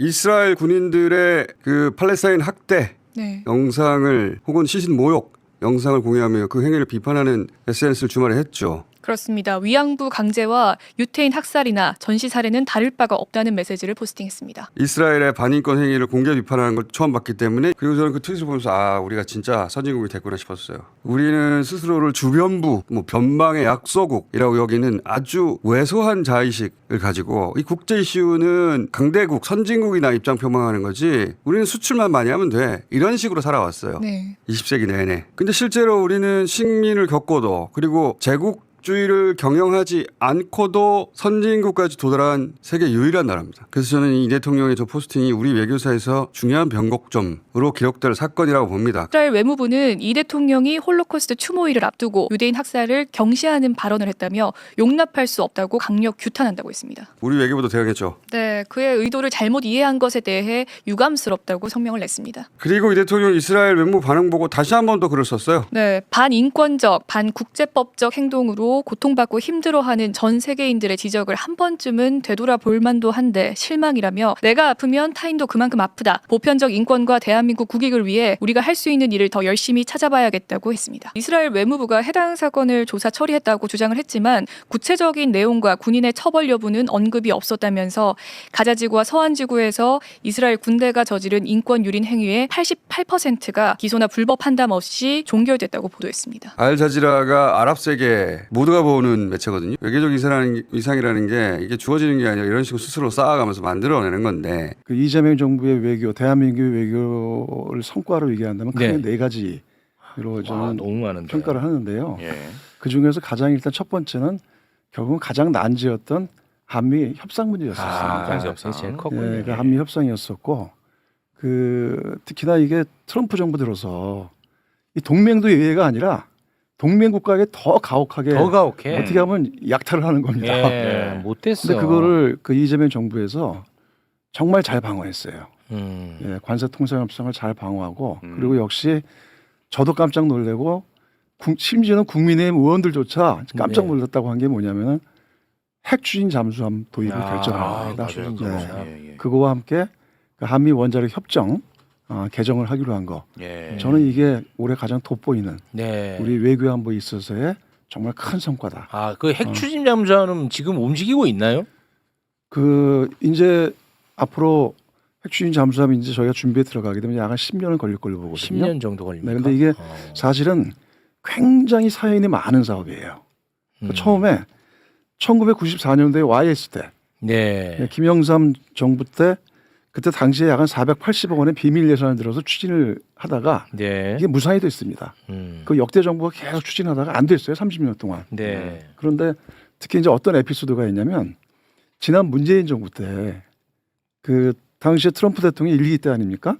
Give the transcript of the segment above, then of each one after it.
이스라엘 군인들의 그 팔레스타인 학대 네. 영상을 혹은 시신 모욕 영상을 공유하며 그 행위를 비판하는 SNS를 주말에 했죠. 그렇습니다. 위안부 강제와 유태인 학살이나 전시 살해는 다를 바가 없다는 메시지를 포스팅했습니다. 이스라엘의 반인권 행위를 공개 비판하는 걸 처음 봤기 때문에 그리고 저는 그 트윗을 보면서 우리가 진짜 선진국이 됐구나 싶었어요. 우리는 스스로를 주변부, 변방의 약소국이라고 여기는 아주 왜소한 자의식을 가지고 이 국제 이슈는 강대국, 선진국이나 입장 표명하는 거지 우리는 수출만 많이 하면 돼. 이런 식으로 살아왔어요. 네. 20세기 내내. 근데 실제로 우리는 식민을 겪고도 그리고 제국주의를 경영하지 않고도 선진국까지 도달한 세계 유일한 나라입니다. 그래서 저는 이 대통령의 저 포스팅이 우리 외교사에서 중요한 변곡점으로 기록될 사건이라고 봅니다. 이스라엘 외무부는 이 대통령이 홀로코스트 추모일을 앞두고 유대인 학살을 경시하는 발언을 했다며 용납할 수 없다고 강력 규탄한다고 했습니다. 우리 외교부도 대응했죠. 네, 그의 의도를 잘못 이해한 것에 대해 유감스럽다고 성명을 냈습니다. 그리고 이 대통령 이스라엘 외무 반응 보고 다시 한 번 더 글을 썼어요. 네, 반인권적, 반국제법적 행동으로 고통받고 힘들어하는 전 세계인들의 지적을 한 번쯤은 되돌아볼 만도 한데 실망이라며 내가 아프면 타인도 그만큼 아프다. 보편적 인권과 대한민국 국익을 위해 우리가 할 수 있는 일을 더 열심히 찾아봐야겠다고 했습니다. 이스라엘 외무부가 해당 사건을 조사 처리했다고 주장을 했지만 구체적인 내용과 군인의 처벌 여부는 언급이 없었다면서 가자지구와 서한지구에서 이스라엘 군대가 저지른 인권 유린 행위의 88%가 기소나 불법 판단 없이 종결됐다고 보도했습니다. 알자지라가 아랍 세계 모두가 보는 매체거든요. 외교적 위상이라는 게 이게 주어지는 게 아니라 이런 식으로 스스로 쌓아가면서 만들어내는 건데 그 이재명 정부의 외교, 대한민국의 외교를 성과로 얘기한다면 크게 네 가지로 저는 너무 많은데. 평가를 하는데요. 예. 그 중에서 가장 일단 첫 번째는 결국은 가장 난제였던 한미 협상 문제였었습니다. 한미 협상이 제일 컸군요. 예, 그 한미 협상이었었고 특히나 이게 트럼프 정부 들어서 이 동맹도 예외가 아니라 동맹국가에게 더 가혹하게 어떻게 하면 약탈을 하는 겁니다. 예, 못됐어. 근데 그거를 그 이재명 정부에서 정말 잘 방어했어요. 예, 관세 통상 협상을 잘 방어하고 그리고 역시 저도 깜짝 놀래고 심지어는 국민의힘 의원들조차 깜짝 놀랐다고 한 게 뭐냐면은 핵 추진 잠수함 도입을 결정한 겁니다. 네. 그거와 함께 그 한미 원자력 협정 개정을 하기로 한 거. 저는 이게 올해 가장 돋보이는 우리 외교 안보에 있어서의 정말 큰 성과다. 그 핵 추진 잠수함은 지금 움직이고 있나요? 그 이제 앞으로 핵 추진 잠수함 이제 저희가 준비에 들어가게 되면 약 한 10년은 걸릴 걸로 보거든요. 10년 정도 걸립니다. 네, 근데 이게 사실은 굉장히 사연이 많은 사업이에요. 처음에 1994년도에 YS 때 김영삼 정부 때 그때 당시에 약 한 480억 원의 비밀 예산을 들어서 추진을 하다가 이게 무산이 됐습니다. 그 역대 정부가 계속 추진하다가 안 됐어요. 30년 동안. 그런데 특히 이제 어떤 에피소드가 있냐면 지난 문재인 정부 때 그 당시에 트럼프 대통령이 1기 때 아닙니까?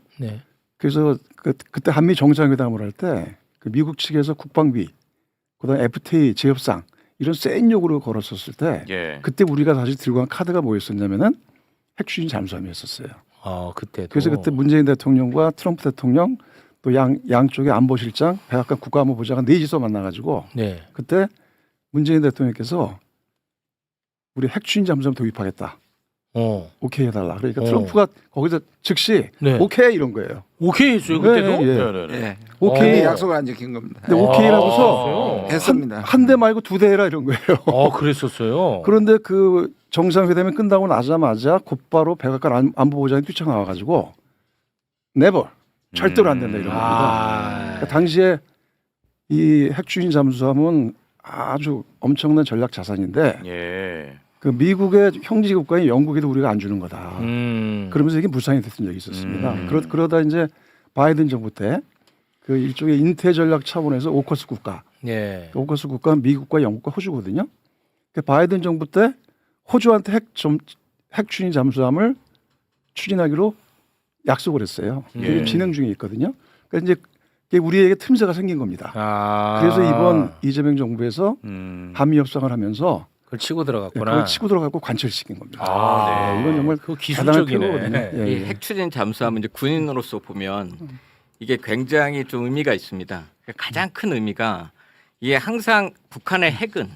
그래서 그때 한미 정상회담을 할 때 그 미국 측에서 국방비, 그다음에 FTA 재협상 이런 센 요구를 걸었었을 때 그때 우리가 다시 들고 간 카드가 뭐였었냐면은 핵 추진 잠수함이었었어요. 그때. 그래서 그때 문재인 대통령과 트럼프 대통령 또 양쪽의 안보실장, 백악관 국가안보보좌관 넷이서 만나가지고 그때 문재인 대통령께서 우리 핵 추진 잠수함 도입하겠다. 오케이 해달라. 그러니까 트럼프가 거기서 즉시 오케이 이런 거예요. 오케이 했어요 그때도. 오케이 약속을 안 지킨 겁니다. 근데 오케이라고서 했습니다. 한 대 말고 두 대 해라 이런 거예요. 그랬었어요. 그런데 그 정상회담이 끝나고 나자마자 곧바로 백악관 안보보좌관이 뛰쳐나와가지고 never 절대로 안 된다 이런 겁니다. 그러니까 당시에 이 핵추진 잠수함은 아주 엄청난 전략 자산인데 그 미국의 형제 국가인 영국에도 우리가 안 주는 거다. 그러면서 이게 무산이 됐던 적이 있었습니다. 그러다 이제 바이든 정부 때 그 일종의 인태 전략 차원에서 오커스 국가, 오커스 국가는 미국과 영국과 호주거든요. 그 바이든 정부 때 호주한테 핵 추진 잠수함을 추진하기로 약속을 했어요. 그게 진행 중에 있거든요. 그러니까 이제 우리에게 틈새가 생긴 겁니다. 그래서 이번 이재명 정부에서 한미 협상을 하면서 그걸 치고 들어갔구나. 그걸 치고 들어가고 관철시킨 겁니다. 이건 정말 기술적이네. 이 핵 추진 잠수함은 이제 군인으로서 보면 이게 굉장히 좀 의미가 있습니다. 가장 큰 의미가 이게 항상 북한의 핵은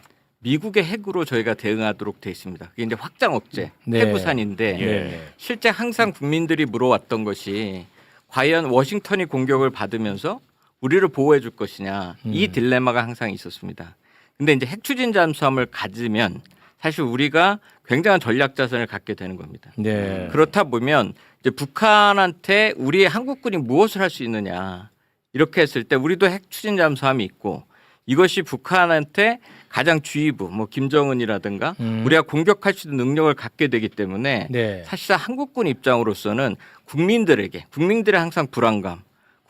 미국의 핵으로 저희가 대응하도록 돼 있습니다. 그게 이제 확장 억제 네. 해구산인데 예. 실제 항상 국민들이 물어왔던 것이 과연 워싱턴이 공격을 받으면서 우리를 보호해 줄 것이냐 이 딜레마가 항상 있었습니다. 근데 이제 핵 추진 잠수함을 가지면 사실 우리가 굉장한 전략 자산을 갖게 되는 겁니다. 네. 그렇다 보면 이제 북한한테 우리 한국군이 무엇을 할 수 있느냐 이렇게 했을 때 우리도 핵 추진 잠수함이 있고 이것이 북한한테 가장 주의부 뭐 김정은이라든가 우리가 공격할 수 있는 능력을 갖게 되기 때문에 네. 사실상 한국군 입장으로서는 국민들의 항상 불안감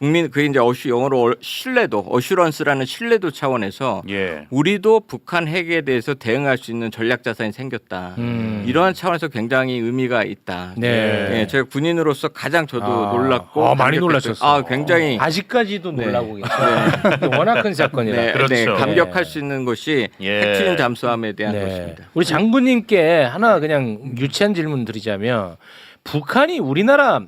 그게 이제 영어로 신뢰도 어슈런스라는 신뢰도 차원에서 예. 우리도 북한 핵에 대해서 대응할 수 있는 전략 자산이 생겼다. 이러한 차원에서 굉장히 의미가 있다. 네. 예, 제가 군인으로서 가장 저도 놀랐고 많이 감격했어요. 놀라셨어요. 굉장히 아직까지도 네. 놀라고 계세요. 워낙 큰 사건이라. 네, 그렇죠. 네, 감격할 수 있는 것이 예. 핵추진 잠수함에 대한 네. 것입니다. 우리 장군님께 하나 그냥 유치한 질문 드리자면 북한이 우리나라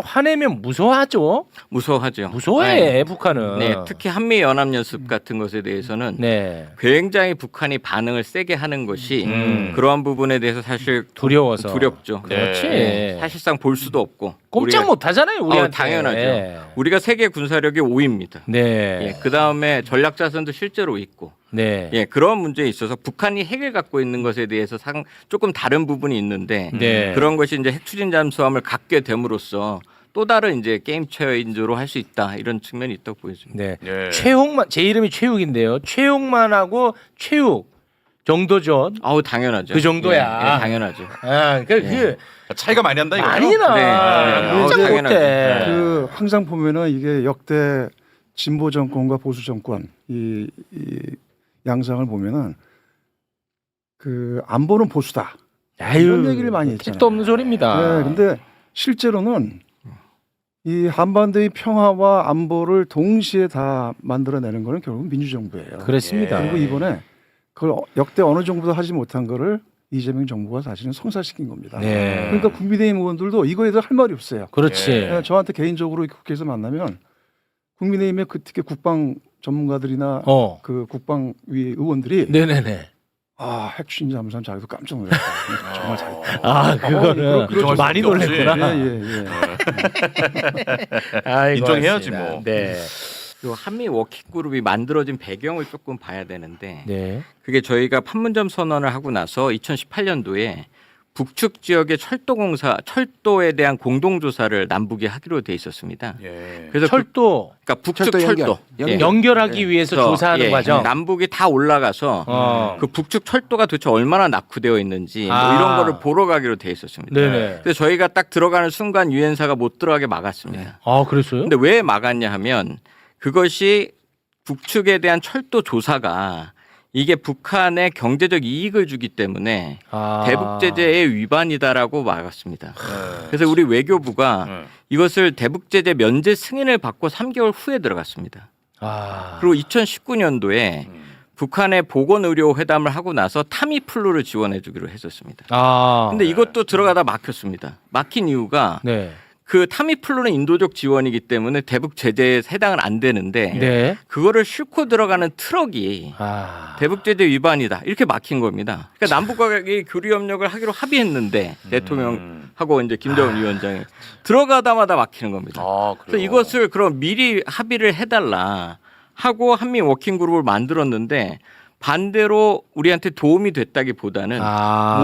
화내면 무서워하죠? 무서워하죠. 무서워해 북한은. 네, 특히 한미 연합 연습 같은 것에 대해서는 네. 굉장히 북한이 반응을 세게 하는 것이 그러한 부분에 대해서 사실 두려워서. 두렵죠. 그렇지. 네, 사실상 볼 수도 없고 꼼짝 우리가- 못 하잖아요, 우리한테. 당연하죠. 네. 우리가 세계 군사력이 5위입니다. 네. 예, 그 다음에 전략 자산도 실제로 있고, 네. 예, 그런 문제에 있어서 북한이 핵을 갖고 있는 것에 대해서 조금 다른 부분이 있는데 네. 그런 것이 이제 핵 추진 잠수함을 갖게 됨으로써 또 다른 이제 게임 체인저로 할 수 있다 이런 측면이 있다고 보여집니다. 네. 예. 최홍만 제 이름이 최욱인데요. 최홍만하고 최욱 정도죠. 아우 당연하죠. 그 정도야. 예, 예, 당연하죠. 아, 그 차이가 많이 난다 이거죠? 많이 나. 네. 꼼짝 당연하죠. 못해. 그 항상 보면은 이게 역대 진보 정권과 보수 정권 이 양상을 보면은 그 안보는 보수다. 이런 얘기를 많이 했잖아요. 택도 없는 소리입니다. 네, 근데 실제로는 이 한반도의 평화와 안보를 동시에 다 만들어내는 거는 결국 민주정부예요. 그렇습니다. 그리고 이번에 그걸 역대 어느 정부도 하지 못한 거를 이재명 정부가 사실은 성사시킨 겁니다. 네. 그러니까 국민의힘 의원들도 이거에 대해서 할 말이 없어요. 그렇지. 네, 저한테 개인적으로 국회에서 만나면 국민의힘의 그 특히 국방 전문가들이나 그 국방위 의원들이 네네네. 핵추진 잠수함 자기도 깜짝 놀랐다. 정말 잘했다. 아, 그거는 그렇죠. 많이 놀랬구나. 예. 아이고, 인정해야지 맞습니다. 뭐. 네. 그 한미 워킹 그룹이 만들어진 배경을 조금 봐야 되는데 네. 그게 저희가 판문점 선언을 하고 나서 2018년도에 북측 지역의 철도에 대한 공동조사를 남북이 하기로 돼 있었습니다. 예. 그래서 철도 그러니까 북측 철도 철도 예. 연결하기 위해서 그래서, 조사하는 예, 과정. 남북이 다 올라가서 그 북측 철도가 도대체 얼마나 낙후되어 있는지 뭐 아. 이런 거를 보러 가기로 돼 있었습니다. 네네. 그래서 저희가 딱 들어가는 순간 유엔사가 못 들어가게 막았습니다. 아, 그랬어요? 근데 왜 막았냐 하면 그것이 북측에 대한 철도 조사가 이게 북한의 경제적 이익을 주기 때문에 대북 제재의 위반이다라고 막았습니다. 그래서 우리 외교부가 이것을 대북 제재 면제 승인을 받고 3개월 후에 들어갔습니다. 그리고 2019년도에 북한의 보건의료 회담을 하고 나서 타미플루를 지원해 주기로 했었습니다. 근데 이것도 들어가다 막혔습니다. 막힌 이유가 네. 그 타미플루는 인도적 지원이기 때문에 대북 제재에 해당은 안 되는데 네. 그거를 싣고 들어가는 트럭이 대북 제재 위반이다 이렇게 막힌 겁니다. 그러니까 남북과의 교류 협력을 하기로 합의했는데 대통령하고 이제 김정은 위원장이 들어가다마다 막히는 겁니다. 그래서 이것을 그럼 미리 합의를 해달라 하고 한미 워킹 그룹을 만들었는데 반대로 우리한테 도움이 됐다기보다는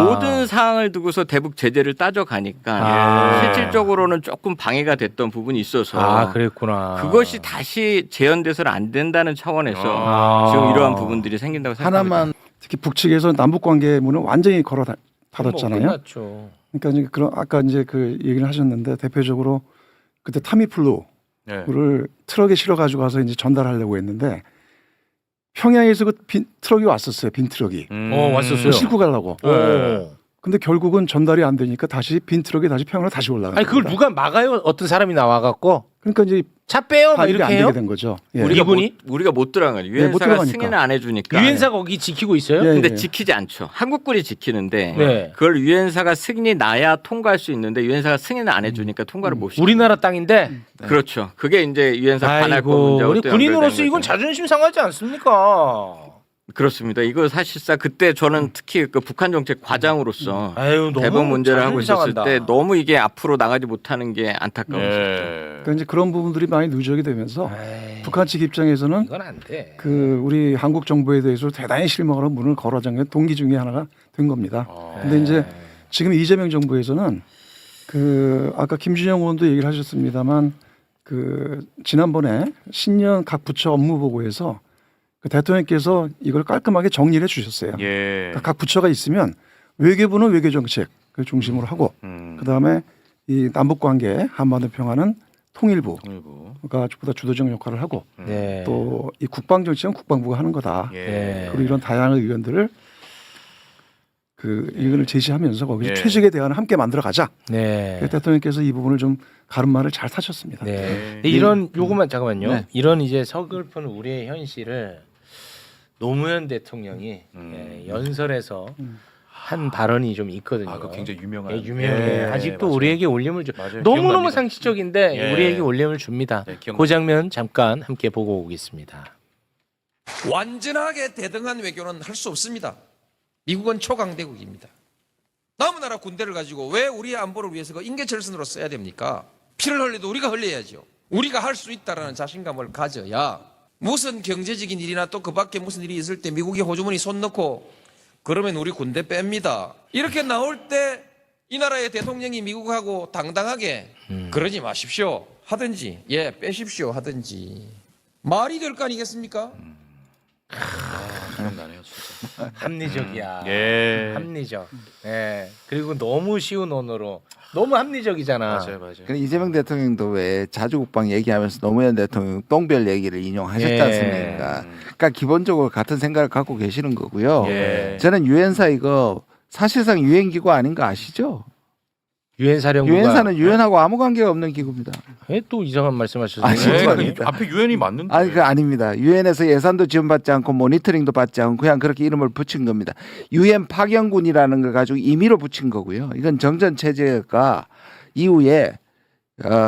모든 사항을 두고서 대북 제재를 따져가니까 실질적으로는 조금 방해가 됐던 부분이 있어서 그랬구나. 그것이 다시 재현돼서는 안 된다는 차원에서 지금 이러한 부분들이 생긴다고 생각합니다. 하나만 특히 북측에서 남북 관계 문을 완전히 걸어 닫았잖아요. 끝났죠. 그러니까 이제 그런 아까 이제 그 얘기를 하셨는데 대표적으로 그때 타미플루를 네. 트럭에 실어 가지고 가서 이제 전달하려고 했는데 평양에서 그 빈 트럭이 왔었어요. 빈 트럭이 왔었어요. 싣고 가려고. 네. 근데 결국은 전달이 안 되니까 다시 빈 트럭이 다시 평양으로 다시 올라가. 아니 그걸 누가 막아요? 어떤 사람이 나와갖고 그러니까 이제 차 빼요? 막 합의가 이렇게 안 해요? 되게 된 거죠. 예. 우리가 못 들어간 거죠. 못 유엔사가 들어가니까. 승인을 안 해주니까. 유엔사 거기 지키고 있어요? 예. 근데 지키지 않죠. 한국군이 지키는데 네. 그걸 유엔사가 승인이 나야 통과할 수 있는데 유엔사가 승인을 안 해주니까 통과를 못 시켜요. 우리나라 땅인데. 그렇죠. 그게 이제 유엔사 관할법 아이고, 문제하고 우리 또 군인으로서 연결된 이건 거죠. 자존심 상하지 않습니까? 그렇습니다. 이거 사실상 그때 저는 특히 그 북한 정책 과장으로서 아유, 너무 대북 문제를 하고 있었을 자존심 때 상한다. 너무 이게 앞으로 나가지 못하는 게 안타까웠습니다. 그러니까 이제 그런 부분들이 많이 누적이 되면서 북한 측 입장에서는 이건 안 돼. 그 우리 한국 정부에 대해서 대단히 실망하는 문을 걸어준 게 동기 중에 하나가 된 겁니다. 근데 이제 지금 이재명 정부에서는 그 아까 김준영 의원도 얘기를 하셨습니다만 그 지난번에 신년 각 부처 업무 보고에서 그 대통령께서 이걸 깔끔하게 정리를 해주셨어요. 그러니까 각 부처가 있으면 외교부는 외교 정책을 중심으로 하고 그 다음에 이 남북 관계 한반도 평화는 통일부가 보다 주도적 역할을 하고 네. 또 이 국방 정책은 국방부가 하는 거다. 네. 그리고 이런 다양한 의견들을 그 의견을 제시하면서 거기서 최적의 대안을 함께 만들어 가자. 네. 그래서 대통령께서 이 부분을 좀 가름말을 잘 타셨습니다. 네. 근데 이런 요거만 잠깐만요. 네. 이런 이제 서글픈 우리의 현실을 노무현 대통령이 연설에서 한 발언이 좀 있거든요. 아, 그 굉장히 유명한. 예, 유명해. 아직도 맞아요. 우리에게 울림을 줘. 맞아요. 너무너무 기억납니다. 상식적인데 예. 우리에게 울림을 줍니다. 네, 기억납니다. 그 장면 잠깐 함께 보고 오겠습니다. 완전하게 대등한 외교는 할 수 없습니다. 미국은 초강대국입니다. 남의 나라 군대를 가지고 왜 우리의 안보를 위해서 그 인계철선으로 써야 됩니까? 피를 흘려도 우리가 흘려야죠. 우리가 할 수 있다라는 자신감을 가져야 무슨 경제적인 일이나 또 그 밖에 무슨 일이 있을 때 미국이 호주머니 손 넣고 그러면 우리 군대 뺍니다. 이렇게 나올 때 이 나라의 대통령이 미국하고 당당하게 그러지 마십시오 하든지 빼십시오 하든지 말이 될 거 아니겠습니까? 기억나네요, 진짜. 합리적이야. 예. 합리적. 예. 그리고 너무 쉬운 언어로 너무 합리적이잖아. 맞아요, 맞아요. 그래 이재명 대통령도 왜 자주국방 얘기하면서 노무현 대통령 똥별 얘기를 인용하셨지 예. 않습니까? 그러니까 기본적으로 같은 생각을 갖고 계시는 거고요. 예. 저는 유엔사 이거 사실상 유엔 기구 아닌 거 아시죠? 유엔 사령부가 유엔사는 유엔하고 아무 관계가 없는 기구입니다. 또 이상한 말씀하셨어요. 아니, 네, 아닙니다. 앞에 유엔이 맞는데. 아니 그 아닙니다. 유엔에서 예산도 지원받지 않고 모니터링도 받지 않고 그냥 그렇게 이름을 붙인 겁니다. 유엔 파견군이라는 걸 가지고 임의로 붙인 거고요. 이건 정전 체제가 이후에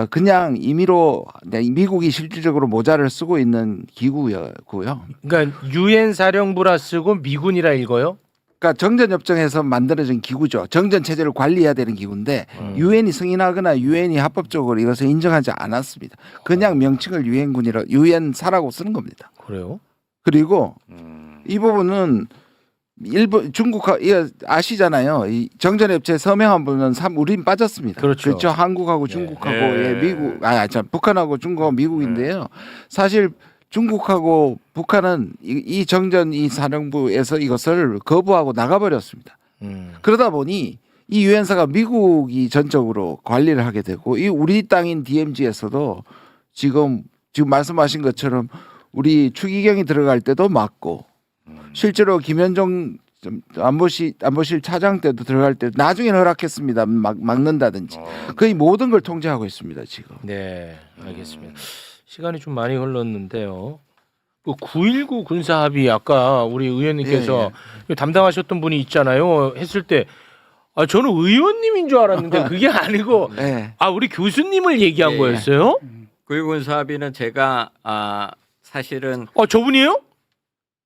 그냥 임의로 미국이 실질적으로 모자를 쓰고 있는 기구였고요. 그러니까 유엔 사령부라 쓰고 미군이라 읽어요? 그러니까 정전협정에서 만들어진 기구죠. 정전 체제를 관리해야 되는 기구인데 유엔이 승인하거나 유엔이 합법적으로 이것을 인정하지 않았습니다. 그냥 명칭을 유엔군이라 유엔사라고 쓰는 겁니다. 그래요? 그리고 이 부분은 일본 중국 이거 아시잖아요. 이 정전협체 서명한 분은 우린 빠졌습니다. 그렇죠. 한국하고 중국하고 예. 미국 북한하고 중국하고 미국인데요. 사실 중국하고 북한은 이 정전 이 사령부에서 이것을 거부하고 나가버렸습니다. 그러다 보니 이 유엔사가 미국이 전적으로 관리를 하게 되고 이 우리 땅인 DMZ에서도 지금 말씀하신 것처럼 우리 추기경이 들어갈 때도 막고 실제로 김현정 안보실 차장 때도 들어갈 때 나중에는 허락했습니다. 막는다든지 거의 모든 걸 통제하고 있습니다 지금. 네, 알겠습니다. 시간이 좀 많이 흘렀는데요. 그 9.19 군사 합의 아까 우리 의원님께서 담당하셨던 분이 있잖아요. 했을 때 저는 의원님인 줄 알았는데 그게 아니고 네. 우리 교수님을 얘기한 거였어요? 구일군사 합의는 제가 사실은 저분이에요?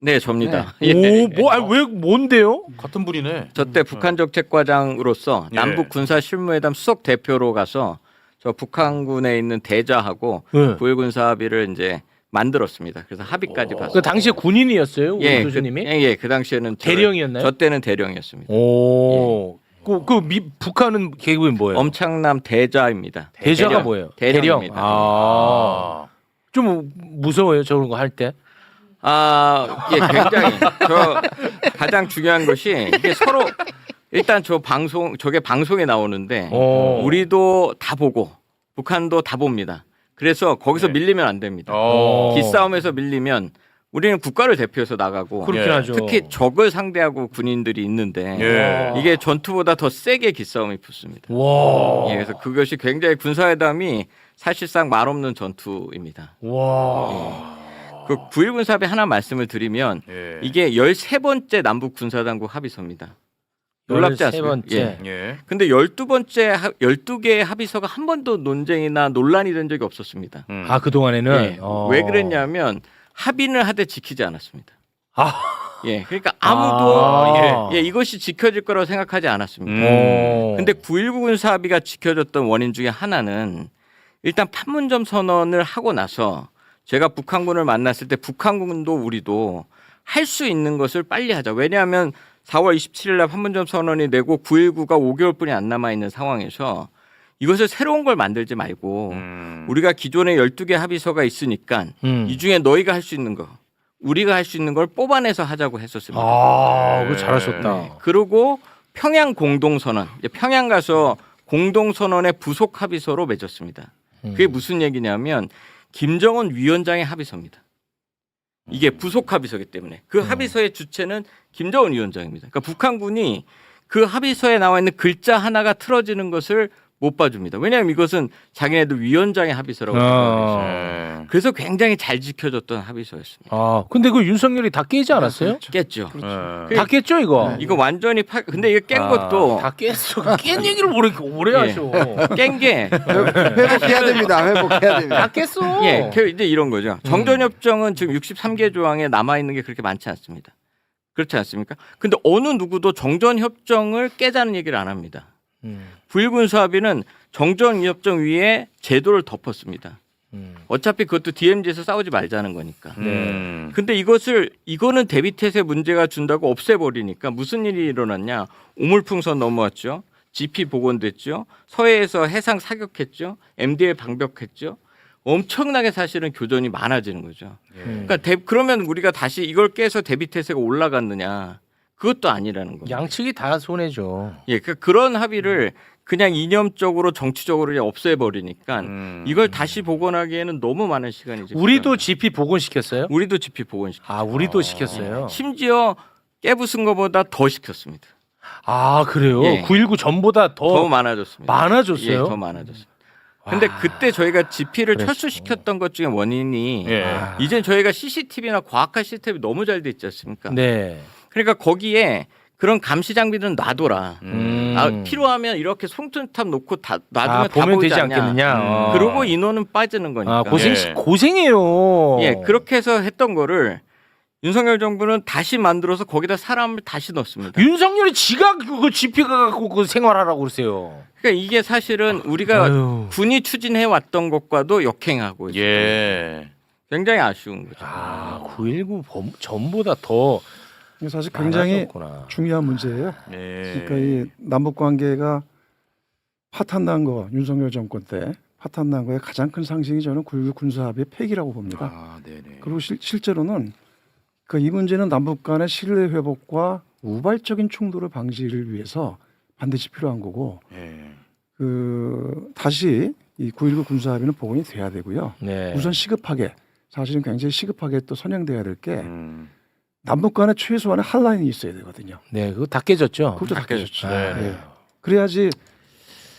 네 접니다. 왜 뭔데요? 같은 분이네. 저 때 북한 정책과장으로서 예. 남북 군사 실무회담 수석 대표로 가서 저 북한군에 있는 대자하고 네. 9.1 군사 합의를 이제 만들었습니다. 그래서 합의까지 봤어요. 그 당시에 군인이었어요, 우리 예, 교수님이? 그 당시에는 대령이었나요? 저 때는 대령이었습니다. 오, 북한은 계급이 뭐예요? 엄창남 대자입니다. 대자가 대령. 뭐예요? 대령입니다. 좀 무서워요, 저런 거 할 때. 굉장히 저 가장 중요한 것이 이게 서로 일단 저게 방송에 나오는데 우리도 다 보고 북한도 다 봅니다. 그래서 거기서 밀리면 안 됩니다. 기싸움에서 밀리면 우리는 국가를 대표해서 나가고 그렇긴 하죠. 특히 적을 상대하고 군인들이 있는데 이게 전투보다 더 세게 기싸움이 붙습니다. 와. 그래서 그것이 굉장히 군사회담이 사실상 말없는 전투입니다. 와. 그 9.1 군사합의 하나 말씀을 드리면 이게 13번째 남북 군사당국 합의서입니다. 놀랍지 않습니까? 13번째. 예. 근데 12개의 합의서가 한 번도 논쟁이나 논란이 된 적이 없었습니다. 그동안에는? 예. 왜 그랬냐면 합의는 하되 지키지 않았습니다. 예, 그러니까 아무도 예. 이것이 지켜질 거라고 생각하지 않았습니다. 근데 9.19 군사합의가 지켜졌던 원인 중에 하나는 일단 판문점 선언을 하고 나서 제가 북한군을 만났을 때 북한군도 우리도 할 수 있는 것을 빨리 하자. 왜냐하면 4월 27일 날 판문점 선언이 되고 9.19가 5개월뿐이 안 남아 있는 상황에서 이것을 새로운 걸 만들지 말고 우리가 기존에 12개 합의서가 있으니까 이 중에 너희가 할 수 있는 거, 우리가 할 수 있는 걸 뽑아내서 하자고 했었습니다. 그거 잘하셨다. 그리고 평양 공동선언, 이제 평양 가서 공동선언의 부속 합의서로 맺었습니다. 그게 무슨 얘기냐면 김정은 위원장의 합의서입니다. 이게 부속 합의서이기 때문에 그 합의서의 주체는 김정은 위원장입니다. 그러니까 북한군이 그 합의서에 나와 있는 글자 하나가 틀어지는 것을 못 봐줍니다. 왜냐하면 이것은 자기네들 위원장의 합의서라고 생각해서 그래서 굉장히 잘 지켜졌던 합의서였습니다. 근데 그 윤석열이 다 깨지 않았어요? 깼죠. 다 깼죠 이거? 이거 완전히 근데 이게 깬 것도 다 깼어. 깬 얘기를 뭐 이렇게 오래 하셔. 깬 게 회복해야 됩니다. 회복해야 됩니다. 다 깼어. 예, 이제 이런 거죠. 정전협정은 지금 63개 조항에 남아 있는 게 그렇게 많지 않습니다. 그렇지 않습니까? 근데 어느 누구도 정전협정을 깨자는 얘기를 안 합니다. 9.19 군사합의는 정전협정 위에 제도를 덮었습니다. 어차피 그것도 DMZ에서 싸우지 말자는 거니까. 근데 이거는 대비태세 문제가 준다고 없애버리니까 무슨 일이 일어났냐? 우물풍선 넘어왔죠. GP 복원됐죠. 서해에서 해상 사격했죠. MDL 방벽했죠. 엄청나게 사실은 교전이 많아지는 거죠. 그러니까 그러면 우리가 다시 이걸 깨서 대비태세가 올라갔느냐? 그것도 아니라는 거예요. 양측이 다 손해죠. 예, 그런 합의를 그냥 이념적으로 정치적으로 그냥 없애버리니까 이걸 다시 복원하기에는 너무 많은 시간이 우리도 GP 복원시켰어요? 우리도 GP 복원시켰어요. 우리도 시켰어요. 심지어 깨부순 것보다 더 시켰습니다. 그래요? 예. 9.19 전보다 더 많아졌습니다. 많아졌어요? 예, 더 많아졌습니다. 근데 그때 저희가 GP를 철수시켰던 것 중에 원인이 이젠 저희가 CCTV나 과학화 시스템이 너무 잘 돼 있지 않습니까? 네. 그러니까 거기에 그런 감시 장비들은 놔둬라. 필요하면 이렇게 송전탑 놓고 놔두면 다 보면 보이지 되지 않냐. 않겠느냐. 그러고 인원은 빠지는 거니까. 고생해요. 예, 그렇게 해서 했던 거를 윤석열 정부는 다시 만들어서 거기다 사람을 다시 넣습니다. 윤석열이 지가 그 GP가 갖고 그 생활하라고 그러세요. 그러니까 이게 사실은 우리가 군이 추진해 왔던 것과도 역행하고 있어요. 예. 굉장히 아쉬운 거죠. 9.19 전보다 더 사실 굉장히 많아졌구나. 중요한 문제예요. 예. 그러니까 이 남북 관계가 파탄난 거 윤석열 정권 때 파탄난 거의 가장 큰 상징이 저는 9.19 군사합의 폐기라고 봅니다. 네네. 그리고 실제로는 이 문제는 남북 간의 신뢰 회복과 우발적인 충돌을 방지를 위해서 반드시 필요한 거고 예. 다시 이 9.19 군사합의는 복원이 돼야 되고요. 네. 우선 시급하게 사실은 굉장히 시급하게 또 선행돼야 될 게 남북 간에 최소한의 핫라인이 있어야 되거든요. 네, 그거 다 깨졌죠. 그것도 다 깨졌죠. 네. 네. 그래야지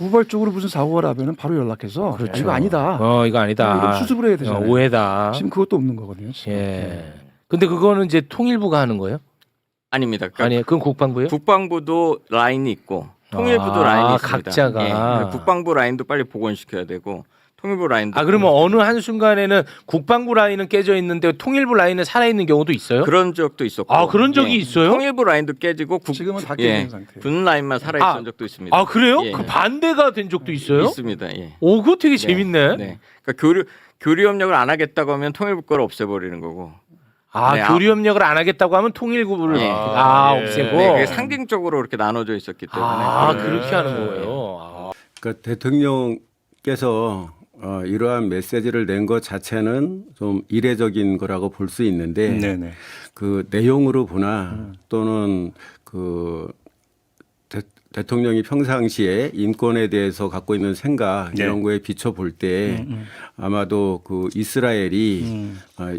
우발적으로 무슨 사고가 나면은 바로 연락해서 그렇죠. 이거 아니다. 이거 아니다. 이거 수습을 해야 되잖아요. 오해다. 지금 그것도 없는 거거든요. 지금. 예. 근데 그거는 이제 통일부가 하는 거예요? 아닙니다. 그러니까 아니, 그건 국방부요? 국방부도 라인이 있고 통일부도 라인이 있습니다. 각자가. 예, 국방부 라인도 빨리 복원시켜야 되고 통일부 라인도. 그러면 어느 한 순간에는 국방부 라인은 깨져 있는데 통일부 라인은 살아 있는 경우도 있어요? 그런 적도 있었고. 그런 적이 있어요? 통일부 라인도 깨지고 지금은 다 깨진 상태. 군 라인만 살아 있던 적도 있습니다. 그래요? 예. 그 반대가 된 적도 있어요? 있습니다. 예. 그거 되게 재밌네. 네. 그러니까 교류 협력을 안 하겠다고 하면 통일부 거를 없애버리는 거고. 네, 교류 협력을 안 하겠다고 하면 통일부를 예. 없애고. 네, 그게 상징적으로 그렇게 나눠져 있었기 때문에. 그렇게 하는 거예요. 그러니까 대통령께서 이러한 메시지를 낸 것 자체는 좀 이례적인 거라고 볼 수 있는데 네네. 그 내용으로 보나 또는 대통령이 평상시에 인권에 대해서 갖고 있는 생각 이런 거에 비춰 볼 때 아마도 이스라엘이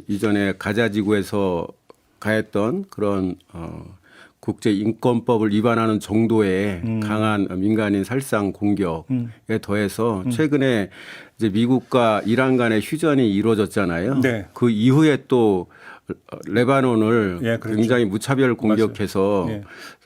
이전에 가자지구에서 가했던 그런 국제 인권법을 위반하는 정도의 강한 민간인 살상 공격에 더해서 최근에 이제 미국과 이란 간의 휴전이 이루어졌잖아요. 네. 그 이후에 또 레바논을 그렇죠. 굉장히 무차별 공격해서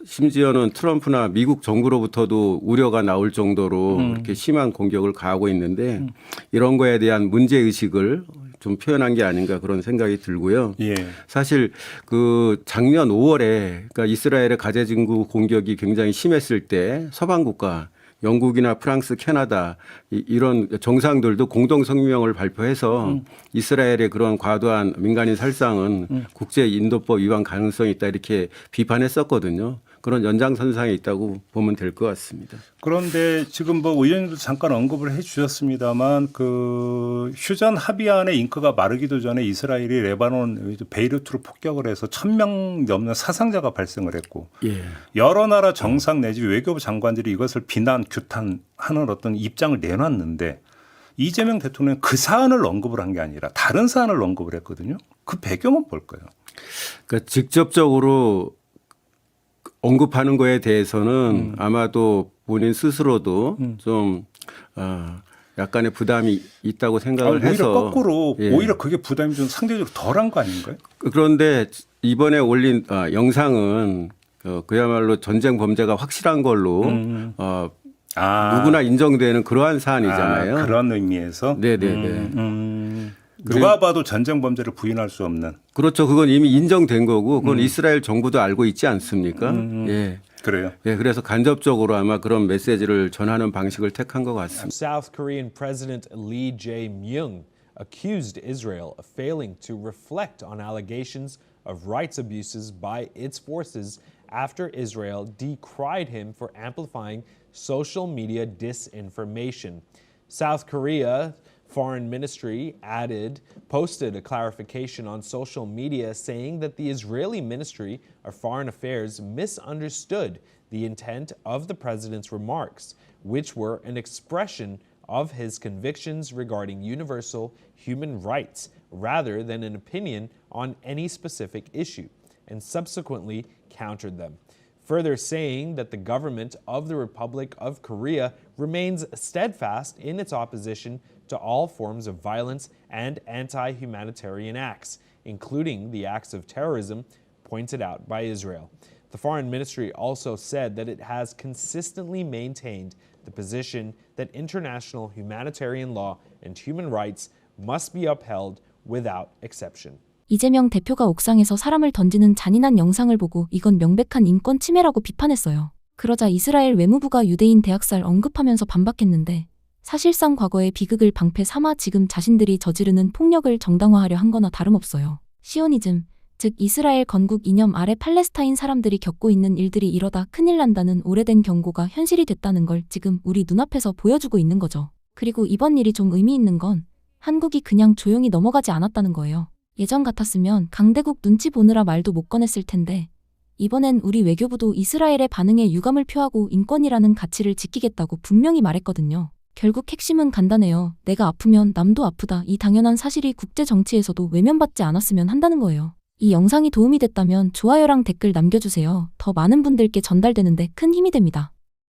심지어는 트럼프나 미국 정부로부터도 우려가 나올 정도로 이렇게 심한 공격을 가하고 있는데 이런 거에 대한 문제 의식을 좀 표현한 게 아닌가 그런 생각이 들고요. 예. 사실 그 작년 5월에 그러니까 이스라엘의 가제 진구 공격이 굉장히 심했을 때 서방 국가 영국이나 프랑스, 캐나다 이런 정상들도 공동 성명을 발표해서 이스라엘의 그런 과도한 민간인 살상은 국제 인도법 위반 가능성이 있다 이렇게 비판했었거든요. 그런 연장선상에 있다고 보면 될 것 같습니다. 그런데 지금 뭐 의원님도 잠깐 언급을 해주셨습니다만 그 휴전 합의안의 잉크가 마르기도 전에 이스라엘이 레바논 베이루트로 폭격을 해서 1,000명 넘는 사상자가 발생을 했고 예. 여러 나라 정상 내지 외교부 장관들이 이것을 비난, 규탄하는 어떤 입장을 내놨는데 이재명 대통령은 그 사안을 언급을 한 게 아니라 다른 사안을 언급을 했거든요. 그 배경은 뭘까요? 그러니까 직접적으로 언급하는 거에 대해서는 아마도 본인 스스로도 좀 약간의 부담이 있다고 생각을 오히려 해서 거꾸로 예. 오히려 그게 부담이 좀 상대적으로 덜한 거 아닌가요? 그런데 이번에 올린 영상은 그야말로 전쟁 범죄가 확실한 걸로 누구나 인정되는 그러한 사안이잖아요. 그런 의미에서 네네네. 누가 봐도 전쟁 범죄를 부인할 수 없는. 그렇죠. 그건 이미 인정된 거고 그건 이스라엘 정부도 알고 있지 않습니까? 예. 그래요. 예, 그래서 간접적으로 아마 그런 메시지를 전하는 방식을 택한 것 같습니다. South Korean President Lee Jae-myung accused Israel of failing to reflect on allegations of rights abuses by its forces after Israel decried him for amplifying social media disinformation. South Korea Foreign Ministry posted a clarification on social media saying that the Israeli Ministry of Foreign Affairs misunderstood the intent of the president's remarks, which were an expression of his convictions regarding universal human rights rather than an opinion on any specific issue, and subsequently countered them. Further saying that the government of the Republic of Korea remains steadfast in its opposition to all forms of violence and anti-humanitarian acts, including the acts of terrorism pointed out by Israel. The Foreign Ministry also said that it has consistently maintained the position that international humanitarian law and human rights must be upheld without exception. 이재명 대표가 옥상에서 사람을 던지는 잔인한 영상을 보고 이건 명백한 인권 침해라고 비판했어요. 그러자 이스라엘 외무부가 유대인 대학살 언급하면서 반박했는데 사실상 과거의 비극을 방패 삼아 지금 자신들이 저지르는 폭력을 정당화하려 한 거나 다름없어요. 시오니즘, 즉 이스라엘 건국 이념 아래 팔레스타인 사람들이 겪고 있는 일들이 이러다 큰일 난다는 오래된 경고가 현실이 됐다는 걸 지금 우리 눈앞에서 보여주고 있는 거죠. 그리고 이번 일이 좀 의미 있는 건 한국이 그냥 조용히 넘어가지 않았다는 거예요. 예전 같았으면 강대국 눈치 보느라 말도 못 꺼냈을 텐데 이번엔 우리 외교부도 이스라엘의 반응에 유감을 표하고 인권이라는 가치를 지키겠다고 분명히 말했거든요. 결국 핵심은 간단해요. 내가 아프면 남도 아프다. 이 당연한 사실이 국제 정치에서도 외면받지 않았으면 한다는 거예요. 이 영상이 도움이 됐다면 좋아요랑 댓글 남겨주세요. 더 많은 분들께 전달되는데 큰 힘이 됩니다.